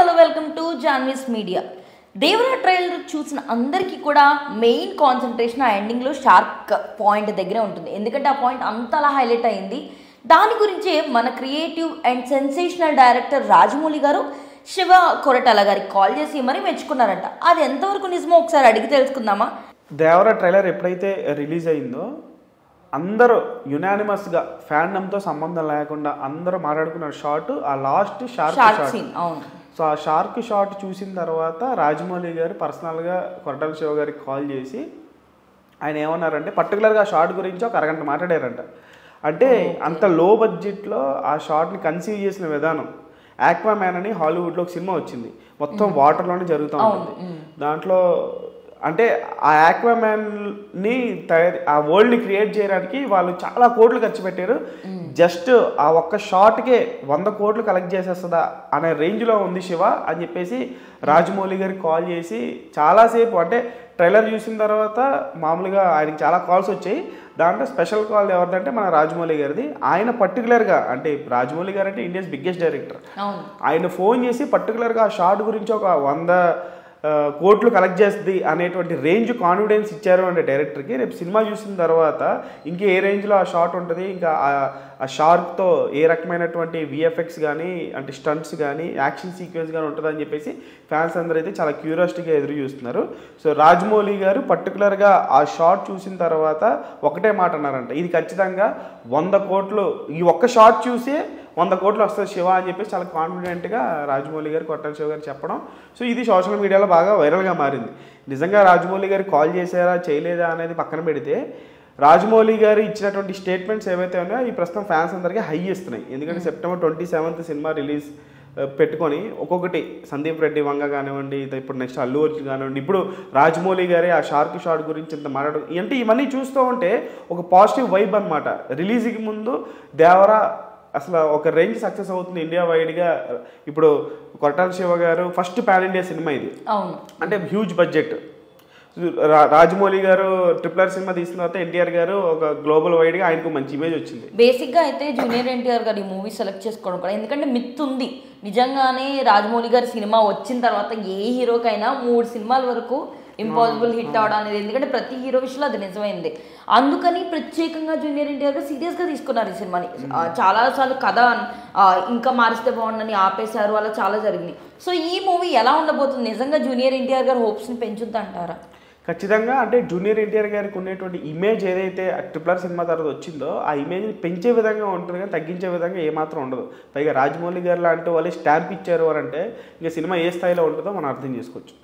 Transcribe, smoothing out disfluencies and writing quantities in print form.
Hello welcome to Jahnavi's media. Devara trailer చూసిన అందరికీ కూడా మెయిన్ కాన్సన్ట్రేషన్ ఆ ఎండింగ్లో షార్క్ పాయింట్ దగ్గరే ఉంటుంది. ఎందుకంటే ఆ పాయింట్ అంతలా హైలైట్ అయింది. దాని గురించే మన creative and sensational director Rajamouli గారు శివ కొరటాల గారికి కాల్ చేసి మరీ మెచ్చుకున్నారంట. అది ఎంతవరకు నిజమో ఒకసారి అడిగి తెలుసుకుందామా? దేవరా ట్రైలర్ ఎప్పుడైతే రిలీజ్ అయిందో అందరూ యునానిమస్గా ఫ్యాండమ్తో సంబంధం లేకుండా అందరూ మాట్లాడుకున్న షాట్ ఆ లాస్ట్ షార్క్ సీన్. అవును. సో ఆ షార్క్ షాట్ చూసిన తర్వాత రాజమౌళి గారు పర్సనల్గా కొరటాల శివ గారికి కాల్ చేసి ఆయన ఏమన్నారంటే పర్టికులర్గా ఆ షాట్ గురించి ఒక అరగంట మాట్లాడారంట. అంటే అంత లో బడ్జెట్లో ఆ షాట్ని కన్సీవ్ చేసిన విధానం. ఆక్వామ్యాన్ అని హాలీవుడ్లో ఒక సినిమా వచ్చింది, మొత్తం వాటర్లోనే జరుగుతూ ఉంటుంది. దాంట్లో అంటే ఆ ఆక్వామ్యాన్ని ఆ వరల్డ్ని క్రియేట్ చేయడానికి వాళ్ళు చాలా కోట్లు ఖర్చు పెట్టారు. జస్ట్ ఆ ఒక్క షాట్కే 100 కోట్లు కలెక్ట్ చేసేస్తుందా అనే రేంజ్లో ఉంది శివ అని చెప్పేసి రాజమౌళి గారికి కాల్ చేసి చాలాసేపు, అంటే ట్రైలర్ చూసిన తర్వాత మామూలుగా ఆయనకి చాలా కాల్స్ వచ్చాయి. దాంట్లో స్పెషల్ కాల్ ఎవరిదంటే మన రాజమౌళి గారిది. ఆయన పర్టికులర్గా, అంటే రాజమౌళి గారు అంటే ఇండియాస్ బిగ్గెస్ట్ డైరెక్టర్, ఆయన ఫోన్ చేసి పర్టికులర్గా ఆ షాట్ గురించి ఒక 100 కోట్లు కలెక్ట్ చేస్తుంది అనేటువంటి రేంజ్ కాన్ఫిడెన్స్ ఇచ్చారు అంటే డైరెక్టర్కి. రేపు సినిమా చూసిన తర్వాత ఇంకా ఏ రేంజ్లో ఆ షాట్ ఉంటుంది, ఇంకా ఆ షార్క్తో ఏ రకమైనటువంటి విఎఫ్ఎక్స్ కానీ అంటే స్టంట్స్ కానీ యాక్షన్ సీక్వెన్స్ కానీ ఉంటుందని చెప్పేసి ఫ్యాన్స్ అందరూ అయితే చాలా క్యూరియాసిటీగా ఎదురు చూస్తున్నారు. సో రాజమౌళి గారు పర్టికులర్గా ఆ షాట్ చూసిన తర్వాత ఒకటే మాట అన్నారంట, ఇది ఖచ్చితంగా 100 కోట్లు, ఈ ఒక్క షాట్ చూసి 100 కోట్లు వస్తుంది శివ అని చెప్పేసి చాలా కాన్ఫిడెంట్గా రాజమౌళి గారు కొరటాల శివ గారు చెప్పడం. సో ఇది సోషల్ మీడియాలో బాగా వైరల్గా మారింది. నిజంగా రాజమౌళి గారు కాల్ చేశారా చేయలేదా అనేది పక్కన పెడితే రాజమౌళి గారు ఇచ్చినటువంటి స్టేట్మెంట్స్ ఏవైతే ఉన్నాయో ఈ ప్రస్తుతం ఫ్యాన్స్ అందరికీ హై ఇస్తున్నాయి. ఎందుకంటే సెప్టెంబర్ 27 సినిమా రిలీజ్ పెట్టుకొని ఒక్కొక్కటి సందీప్ రెడ్డి వంగ కానివ్వండి, ఇప్పుడు నెక్స్ట్ అల్లు అర్జున్ కానివ్వండి, ఇప్పుడు రాజమౌళి గారి ఆ షార్క్ షాట్ గురించి ఇంత మాట్లాడు అంటే ఇవన్నీ చూస్తూ ఉంటే ఒక పాజిటివ్ వైబ్ అనమాట. రిలీజ్కి ముందు దేవరా అసలు ఒక రేంజ్ సక్సెస్ అవుతుంది ఇండియా వైడ్గా. ఇప్పుడు కొరటాల శివ గారు ఫస్ట్ పాన్ ఇండియా సినిమా ఇది, అంటే హ్యూజ్ బడ్జెట్. రాజమౌళి గారు RRR సినిమా తీసిన తర్వాత ఎన్టీఆర్ గారు ఒక గ్లోబల్ వైడ్గా ఆయనకు మంచి ఇమేజ్ వచ్చింది. బేసిక్గా అయితే జూనియర్ ఎన్టీఆర్ గారు ఈ మూవీ సెలెక్ట్ చేసుకోవడం కూడా, ఎందుకంటే మిత్ ఉంది నిజంగానే రాజమౌళి గారి సినిమా వచ్చిన తర్వాత ఏ హీరోకైనా 3 సినిమాల వరకు ఇంపాసిబుల్ హిట్ అవడం అనేది, ఎందుకంటే ప్రతి హీరో విషయంలో అది నిజమైంది. అందుకని ప్రత్యేకంగా జూనియర్ ఎన్టీఆర్ గారు సీరియస్గా తీసుకున్నారు ఈ సినిమాని. చాలాసార్లు కథ ఇంకా మారిస్తే బాగుండని ఆపేశారు, అలా చాలా జరిగింది. సో ఈ మూవీ ఎలా ఉండబోతుంది? నిజంగా జూనియర్ ఎన్టీఆర్ గారు హోప్స్ని పెంచుద్ది అంటారా? ఖచ్చితంగా. అంటే జూనియర్ ఎన్టీఆర్ గారికి ఉండేటువంటి ఇమేజ్ ఏదైతే RRR సినిమా తర్వాత వచ్చిందో ఆ ఇమేజ్ని పెంచే విధంగా ఉంటుంది, కానీ తగ్గించే విధంగా ఏమాత్రం ఉండదు. పైగా రాజమౌళి గారు లాంటి వాళ్ళు స్టాంప్ ఇచ్చారు అని అంటే ఇంకా సినిమా ఏ స్థాయిలో ఉంటుందో మనం అర్థం చేసుకోవచ్చు.